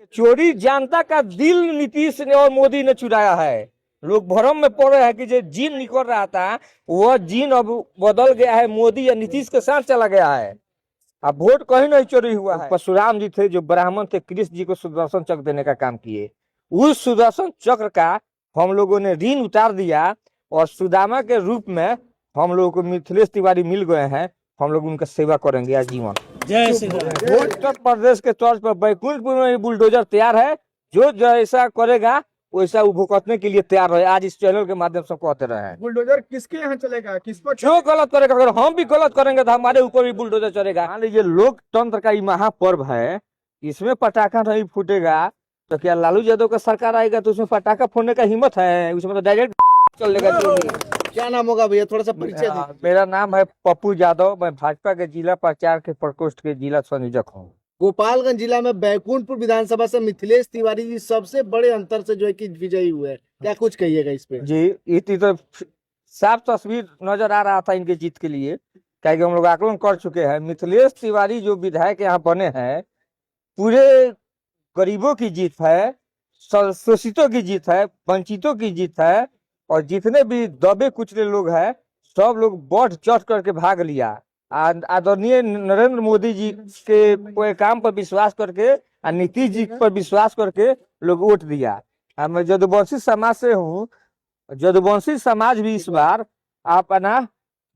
चोरी जनता का दिल नीतीश ने और मोदी ने चुराया है। लोग भ्रम में पड़ रहे हैं कि जो जीन निकल रहा था वह जीन अब बदल गया है, मोदी या नीतीश के साथ चला गया है। अब वोट कहीं नहीं चोरी हुआ है। परशुराम जी थे जो ब्राह्मण थे, कृष्ण जी को सुदर्शन चक्र देने का काम किए। उस सुदर्शन चक्र का हम लोगों ने ऋण उतार दिया और सुदामा के रूप में हम लोगों को मिथिलेश तिवारी मिल गए हैं। हम लोग उनका सेवा करेंगे आजीवन। जय श्री राम। उत्तर प्रदेश के तौर पर बैकुंठपुर में बुलडोजर तैयार है। जो जैसा करेगा वैसा वो भुगतने के लिए तैयार है। आज इस चैनल के माध्यम से कहते रहे हैं बुलडोजर किसके यहाँ चलेगा, किस पर जो गलत करेगा, अगर हम भी गलत करेंगे तो हमारे ऊपर भी बुलडोजर चलेगा। मान लीजिए लोकतंत्र का ये महापर्व है, इसमें पटाखा नहीं फूटेगा तो क्या लालू यादव का सरकार आएगा तो उसमें पटाखा फोड़ने का हिम्मत है? उसमें तो डायरेक्ट चलेगा। क्या नाम होगा भैया, थोड़ा सा परिचय दीजिए। मेरा नाम है पप्पू यादव। मैं भाजपा के जिला प्रचार के प्रकोष्ठ के जिला संयोजक हूँ। गोपालगंज जिला में बैकुंठपुर विधानसभा से मिथिलेश तिवारी जी सबसे बड़े अंतर से जो है कि विजयी हुए हैं, क्या कुछ कहिएगा इस पे? जी, ये तो साफ तस्वीर नजर आ रहा था इनके जीत के लिए, क्या हम लोग आकलन कर चुके हैं। मिथिलेश तिवारी जो विधायक यहाँ बने हैं, पूरे गरीबों की जीत है, शोषितों की जीत है, वंचितों की जीत है। और जितने भी दबे कुचले लोग हैं सब लोग बढ़ चढ़ करके भाग लिया। आदरणीय नरेंद्र मोदी जी के कोई काम पर विश्वास करके और नीतीश जी पर विश्वास करके लोग वोट दिया। मैं जदुवंशी समाज से हूँ। जदुवंशी समाज भी इस बार अपना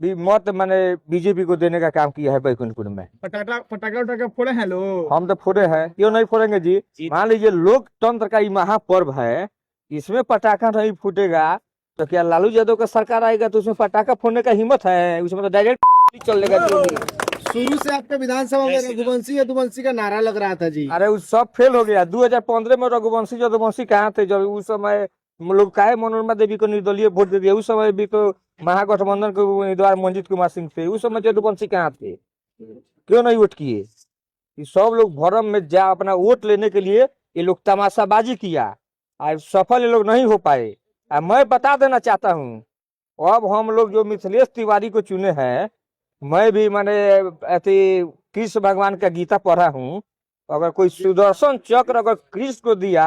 भी मत मैंने बीजेपी को देने का काम किया है। बैकुंठपुर में पटाखा फोड़े हैं लोग, हम तो फोड़े हैं, क्यों नहीं फोड़ेंगे जी। मान लीजिए लोकतंत्र का ये महापर्व है, इसमें पटाखा नहीं फूटेगा तो क्या लालू यादव का सरकार आएगा तो उसमें पटाखा फोड़ने का हिम्मत है? उसमें तो डायरेक्ट चलेगा। शुरू से आपके विधानसभा में रघुवंशी यदुवंशी का नारा लग रहा था जी। अरे वो सब फेल हो गया। 2015 में रघुवंशी यदुवंशी कहाँ थे? जब उस समय लोग काहे मनोरमा देवी को निर्दलीय वोट दे दिया? उस समय भी तो महागठबंधन के उम्मीदवार मंजीत कुमार सिंह थे। उस समय यदुवंशी कहाँ थे? क्यों नहीं वोट किए? ये सब लोग भरम में जा अपना वोट लेने के लिए ये लोग तमाशाबाजी किया, आज सफल ये लोग नहीं हो पाए। मैं बता देना चाहता हूँ, अब हम लोग जो मिथिलेश तिवारी को चुने हैं, मैं भी मैंने कृष्ण भगवान का गीता पढ़ा हूँ। अगर कोई सुदर्शन चक्र अगर कृष्ण को दिया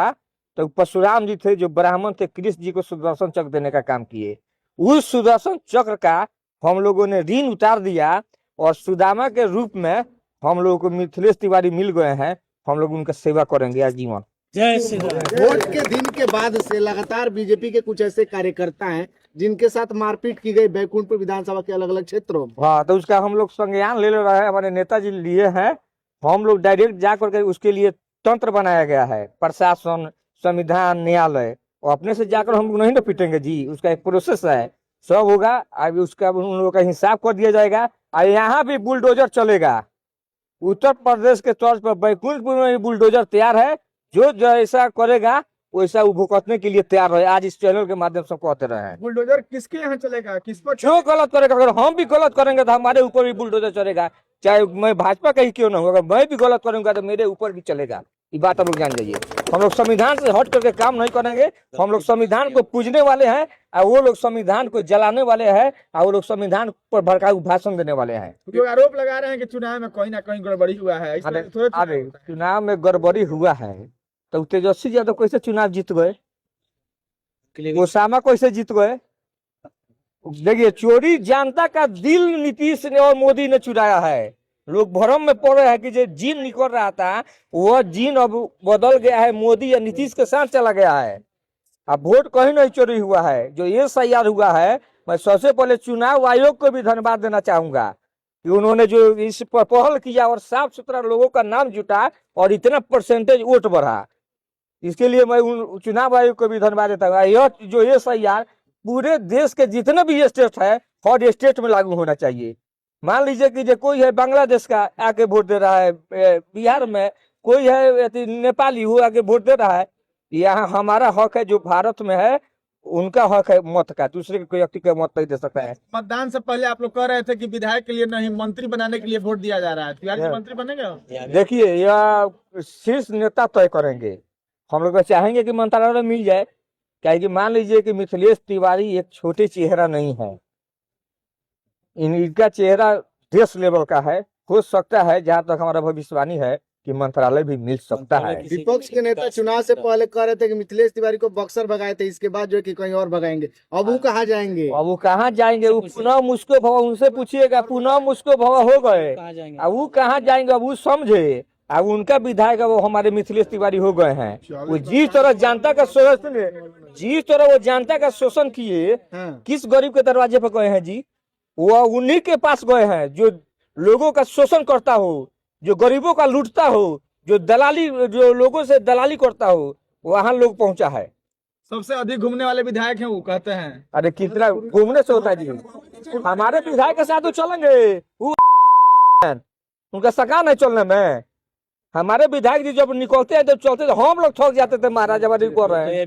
तो परशुराम जी थे जो ब्राह्मण थे, कृष्ण जी को सुदर्शन चक्र देने का काम किए। उस सुदर्शन चक्र का हम लोगों ने ऋण उतार दिया और सुदामा के रूप में हम लोगों को मिथिलेश तिवारी मिल गए हैं। हम लोग उनका सेवा करेंगे आजीवन। जय श्री राम। वोट के दिन के बाद से लगातार बीजेपी के कुछ ऐसे कार्यकर्ता हैं जिनके साथ मारपीट की गई बैकुंठपुर विधानसभा के अलग अलग क्षेत्रों में। हाँ, तो उसका हम लोग संज्ञान ले रहे हैं, हमारे नेताजी लिए हैं। हम लोग डायरेक्ट जा करके उसके लिए तंत्र बनाया गया है, प्रशासन, संविधान, न्यायालय। और अपने से जाकर हम लोग नहीं ना पीटेंगे जी, उसका एक प्रोसेस है, सब होगा। अभी उसका उन लोगों का हिसाब कर दिया जाएगा और यहाँ भी बुलडोजर चलेगा। उत्तर प्रदेश के तौर पर बैकुंठपुर में बुलडोजर तैयार है। जो जैसा करेगा वैसा वो भुगतने के लिए तैयार है। आज इस चैनल के माध्यम से कहते रहे हैं बुलडोजर किसके यहाँ चलेगा, किस पर जो गलत करेगा, अगर हम भी गलत करेंगे तो हमारे ऊपर भी बुलडोजर चलेगा। चाहे मैं भाजपा का ही क्यों ना हो, अगर मैं भी गलत करूंगा तो मेरे ऊपर भी चलेगा। ये बात आप लोग जान जाइए। हम लोग संविधान से हट करके काम नहीं करेंगे। हम लोग संविधान को पूजने वाले हैं और वो लोग संविधान को जलाने वाले हैं और वो लोग संविधान पर भड़काऊ भाषण देने वाले हैं। जो आरोप लगा रहे हैं कि चुनाव में कहीं ना कहीं गड़बड़ी हुआ है। अरे चुनाव में गड़बड़ी हुआ है तो तेजस्वी यादव कैसे चुनाव जीत गए? ओसामा कैसे जीत गए? देखिए, चोरी जनता का दिल नीतीश ने और मोदी ने चुराया है। लोग भ्रम में पड़ रहे हैं कि जो जीन निकल रहा था वह जीन अब बदल गया है, मोदी या नीतीश के साथ चला गया है। अब वोट कहीं नहीं चोरी हुआ है। जो SIR हुआ है, मैं सबसे पहले चुनाव आयोग को भी धन्यवाद देना चाहूंगा कि उन्होंने जो इस पर पहल किया और साफ सुथरा लोगों का नाम जुटा और इतना परसेंटेज वोट बढ़ा, इसके लिए मैं चुनाव आयोग को भी धन्यवाद देता हूँ। यह जो SIR पूरे देश के जितने भी स्टेट है, हर स्टेट में लागू होना चाहिए। मान लीजिए कि जो कोई है बांग्लादेश का आके वोट दे रहा है, बिहार में कोई है नेपाली वो आके वोट दे रहा है, यहाँ हमारा हक है जो भारत में है उनका हक है मत का, दूसरे कोई व्यक्ति का मत नहीं दे सकता है। मतदान से पहले आप लोग कह रहे थे कि विधायक के लिए नहीं, मंत्री बनाने के लिए वोट दिया जा रहा है। तिवारी जी मंत्री बनेगा? देखिए, यह शीर्ष नेता तय करेंगे। हम लोग चाहेंगे कि मंत्रालय मिल जाए, क्या कि मान लीजिए कि मिथिलेश तिवारी एक छोटे चेहरा नहीं है। इनका चेहरा देश लेवल का है। हो सकता है, जहां तक हमारा भविष्यवाणी है, कि मंत्रालय भी मिल सकता है। विपक्ष के नेता चुनाव से पहले कह रहे थे कि मिथिलेश तिवारी को बक्सर भगाए थे, इसके बाद जो है कि कहीं और भगाएंगे। अब वो कहाँ जाएंगे? अब वो कहाँ जाएंगे? वो पुनः मुस्को भवा, उनसे पूछिएगा, पुनः मुस्को भवा हो गए, अब वो कहाँ जाएंगे? अब वो समझे, अब उनका विधायक वो हमारे मिथिलेश तिवारी हो गए हैं। वो जिस तरह जनता का शोषण, जिस तरह वो जनता का शोषण किए, हाँ। किस गरीब के दरवाजे पर गए हैं जी? वो उन्हीं के पास गए हैं जो लोगों का शोषण करता हो, जो गरीबों का लूटता हो, जो दलाली, जो लोगों से दलाली करता हो, वहां लोग पहुंचा है। सबसे अधिक घूमने वाले विधायक हैं वो, कहते हैं। अरे कितना घूमने से होता है जी? हमारे विधायक के साथ तो चलेंगे, वो उनका सका नहीं चलने में। हमारे विधायक जी जब निकलते हैं तो चलते, हम लोग थक जाते थे महाराज, हमारे कर रहे हैं।